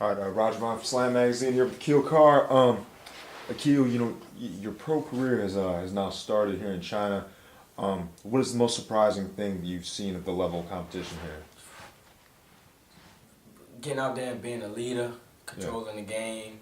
All right, Roger Vaughn from Slam Magazine here with Carr. Akil, your pro career has now started here in China. What is the most surprising thing that you've seen at the level of competition here? Getting out there and being a leader, Yeah. controlling the game,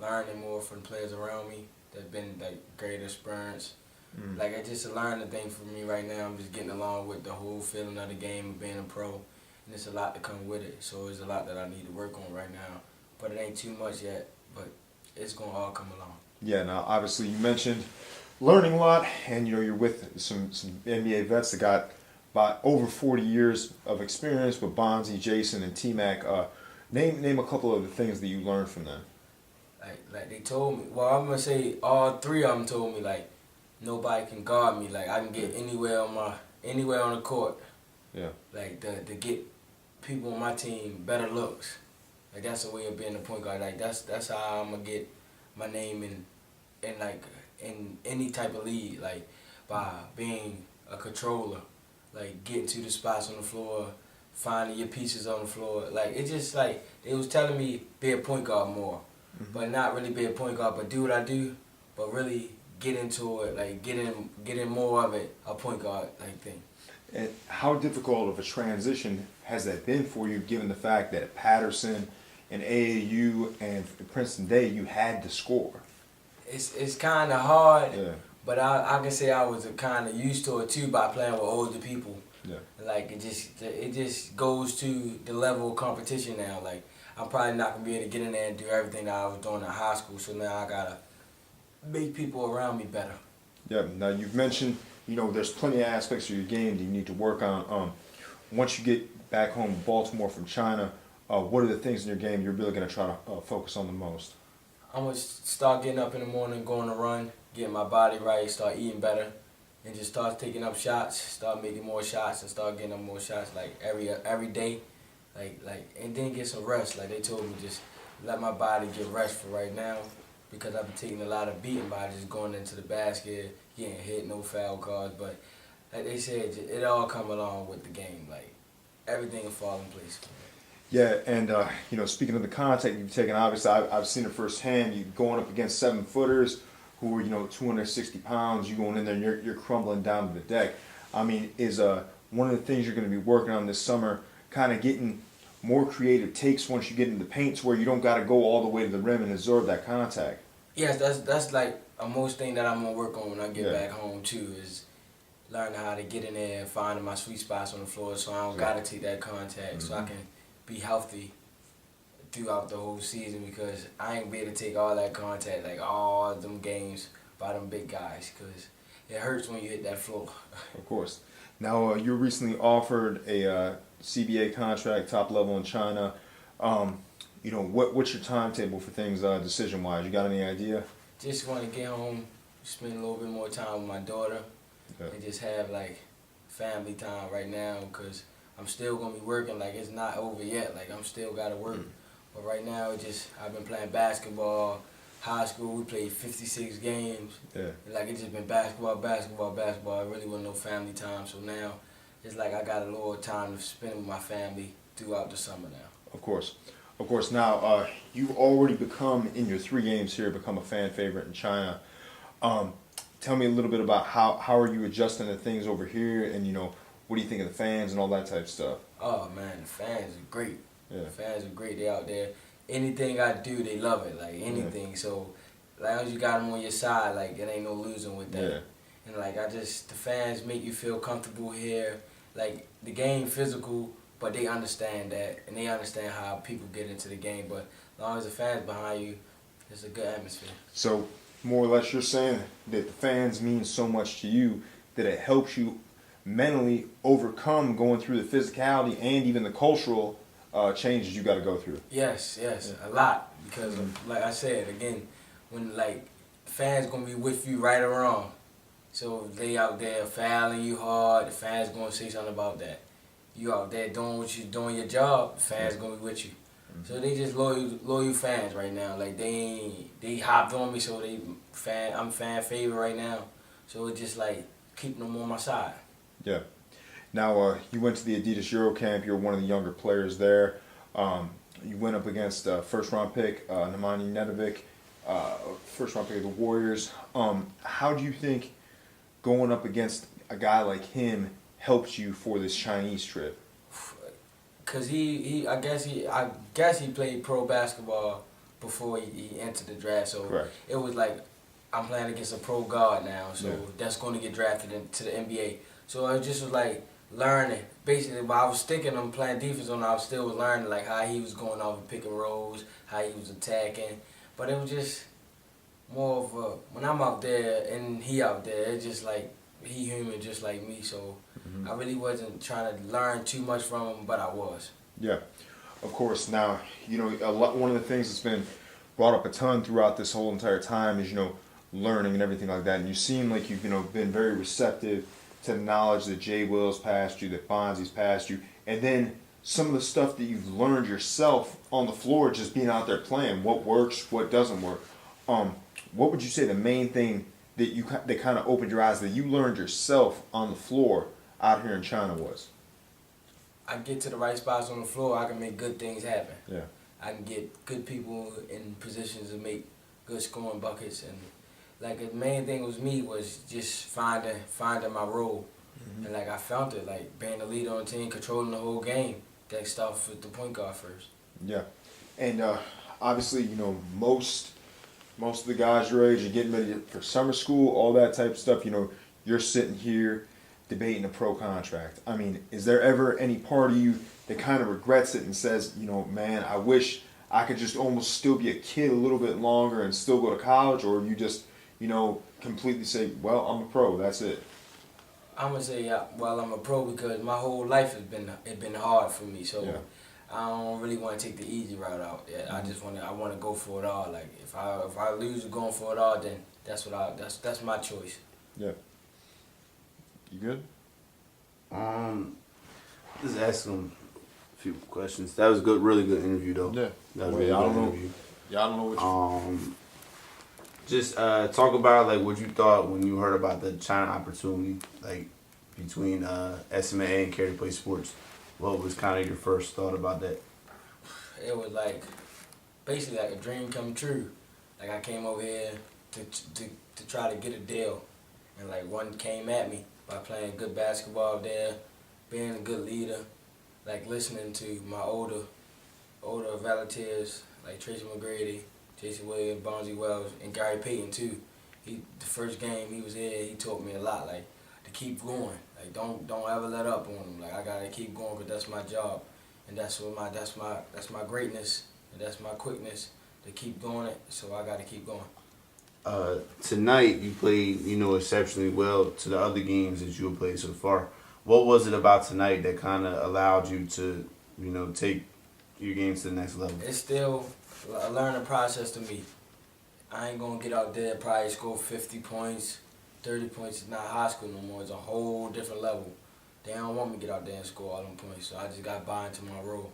learning more from the players around me. That's been like great experience. Mm. Like it's just a learning thing for me right now. I'm just getting along with the whole feeling of the game of being a pro, and there's a lot to come with it. So there's a lot that I need to work on right now, but it ain't too much yet. But it's gonna all come along. Yeah. Now, obviously, you mentioned learning a lot, and you're with some NBA vets that got about over 40 years of experience with Bonzi, Jason, and T Mac. Name a couple of the things that you learned from them. Like they told me. Well, I'm gonna say all three of them told me like nobody can guard me. Like I can get anywhere on the court. Yeah. Like to get people on my team better looks. Like that's a way of being a point guard. Like that's how I'm gonna get my name in any type of league. Like by being a controller, like getting to the spots on the floor, finding your pieces on the floor. Like it just like they was telling me be a point guard more, but not really be a point guard, but do what I do, but really get into it. Like get in more of it, a point guard like thing. And how difficult of a transition has that been for you, given the fact that at Patterson and AAU and Princeton Day you had to score? It's kind of hard, Yeah. but I can say I was kind of used to it too by playing with older people. Yeah. Like it just goes to the level of competition now. Like I'm probably not gonna be able to get in there and do everything that I was doing in high school. So now I gotta make people around me better. Yeah. Now you've mentioned, there's plenty of aspects of your game that you need to work on. Once you get back home to Baltimore from China, what are the things in your game you're really going to try to focus on the most? I'm gonna start getting up in the morning, going to run, getting my body right, start eating better, and just start taking up shots, start making more shots, and start getting up more shots like every day, and then get some rest. Like they told me, just let my body get rest for right now, because I've been taking a lot of beating by just going into the basket, getting hit, no foul calls. But like they said, it all come along with the game. Like everything will fall in place. Yeah, and speaking of the contact you've taken, obviously I've seen it firsthand. You going up against 7-footers who are 260 pounds. You going in there and you're crumbling down to the deck. I mean, is one of the things you're going to be working on this summer, kind of getting more creative takes once you get in the paint, to where you don't got to go all the way to the rim and absorb that contact. Yes, that's like a most thing that I'm gonna work on when I get Yeah. back home too, is learning how to get in there and finding my sweet spots on the floor, so I don't gotta take that contact, so I can be healthy throughout the whole season, because I ain't be able to take all that contact, like all them games by them big guys, because it hurts when you hit that floor. Of course. Now, you were recently offered a CBA contract, top level in China. What's your timetable for things decision-wise? You got any idea? Just want to get home, spend a little bit more time with my daughter, Okay. and just have like family time right now, because I'm still gonna be working. Like it's not over yet. Like I'm still gotta work. But right now, I've been playing basketball. High school, we played 56 games. Yeah. And like it's just been basketball. It really wasn't no family time. So now it's like I got a little time to spend with my family throughout the summer now. Of course. Of course. Now, you've already become, in your 3 games here, become a fan favorite in China. Tell me a little bit about how are you adjusting to things over here, and what do you think of the fans and all that type of stuff? Oh man, the fans are great. Yeah. The fans are great. They out there. Anything I do, they love it. Like anything. Yeah. So, as long as you got them on your side, like it ain't no losing with that. Yeah. And like the fans make you feel comfortable here. Like the game physical, but they understand that, and they understand how people get into the game. But as long as the fans behind you, it's a good atmosphere. So, more or less, you're saying that the fans mean so much to you that it helps you mentally overcome going through the physicality and even the cultural changes you got to go through. Yes, a lot, because like I said again, when like fans gonna be with you right or wrong, so if they out there fouling you hard, the fans gonna say something about that. You out there doing your job, the fans gonna be with you. So they just loyal fans right now. Like they hopped on me, so I'm fan favorite right now. So it's just like keeping them on my side. Yeah. Now, you went to the Adidas Euro Camp. You're one of the younger players there. You went up against first round pick Nemanja Nedovic, first round pick of the Warriors. How do you think going up against a guy like him helped you for this Chinese trip? Cause I guess he played pro basketball before he entered the draft. So Correct. it was like I'm playing against a pro guard now, so Yeah. that's going to get drafted into the NBA. So it just was like learning. Basically, while I was sticking him playing defense on, I still was learning like how he was going off and pick and rolls, how he was attacking. But it was just more of a, when I'm out there and he out there, it's just like he human just like me. So I really wasn't trying to learn too much from him, but I was. Yeah, of course. Now, one of the things that's been brought up a ton throughout this whole entire time is, learning and everything like that. And you seem like you've, been very receptive to the knowledge that Jay Will's passed you, that Bonzi's passed you, and then some of the stuff that you've learned yourself on the floor, just being out there playing. What works, what doesn't work. What would you say the main thing that kind of opened your eyes that you learned yourself on the floor out here in China was? I get to the right spots on the floor, I can make good things happen. Yeah. I can get good people in positions to make good scoring buckets, and like the main thing was me was just finding my role, and like I found it, like being the leader on the team, controlling the whole game. That starts with the point guard first. Yeah, and obviously, most of the guys your age are getting ready for summer school, all that type of stuff. You're sitting here debating a pro contract. I mean, is there ever any part of you that kind of regrets it and says, man, I wish I could just almost still be a kid a little bit longer and still go to college, or you just, completely say, well, I'm a pro, that's it? I'm gonna say, well, I'm a pro because my whole life has been hard for me. So Yeah. I don't really want to take the easy route out. Yeah, I want to go for it all. Like if I lose going for it all, then that's my choice. Yeah. You good? Just ask him a few questions. That was good, really good interview though. Yeah. That was Wait, really I good don't know. interview. Yeah, I don't know what you... Just talk about like what you thought when you heard about the China opportunity, like between SMA and Carry Play Sports. What was kind of your first thought about that? It was like basically like a dream come true. Like I came over here to try to get a deal, and like one came at me by playing good basketball there, being a good leader, like listening to my older volunteers like Tracy McGrady, Jason Williams, Bonzi Wells, and Gary Payton too. The first game he was here, he taught me a lot, like to keep going. Like don't ever let up on him. Like I gotta keep going because that's my job, and that's my greatness, and that's my quickness to keep doing it. So I gotta keep going. Tonight you played, exceptionally well to the other games that you have played so far. What was it about tonight that kind of allowed you to, take your games to the next level? It's still a learning process to me. I ain't gonna get out there and probably score 50 points, 30 points. It's not high school no more. It's a whole different level. They don't want me to get out there and score all them points, so I just got to buy into my role.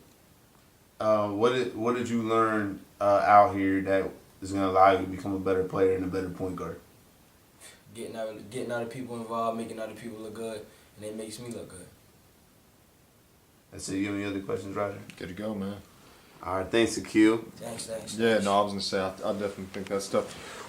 What did you learn out here that is going to allow you to become a better player and a better point guard? Getting other people involved, making other people look good, and it makes me look good. That's it. You have any other questions, Roger? Good to go, man. All right, thanks, Akil. Thanks. Yeah, no, I was going to say, I definitely think that's tough.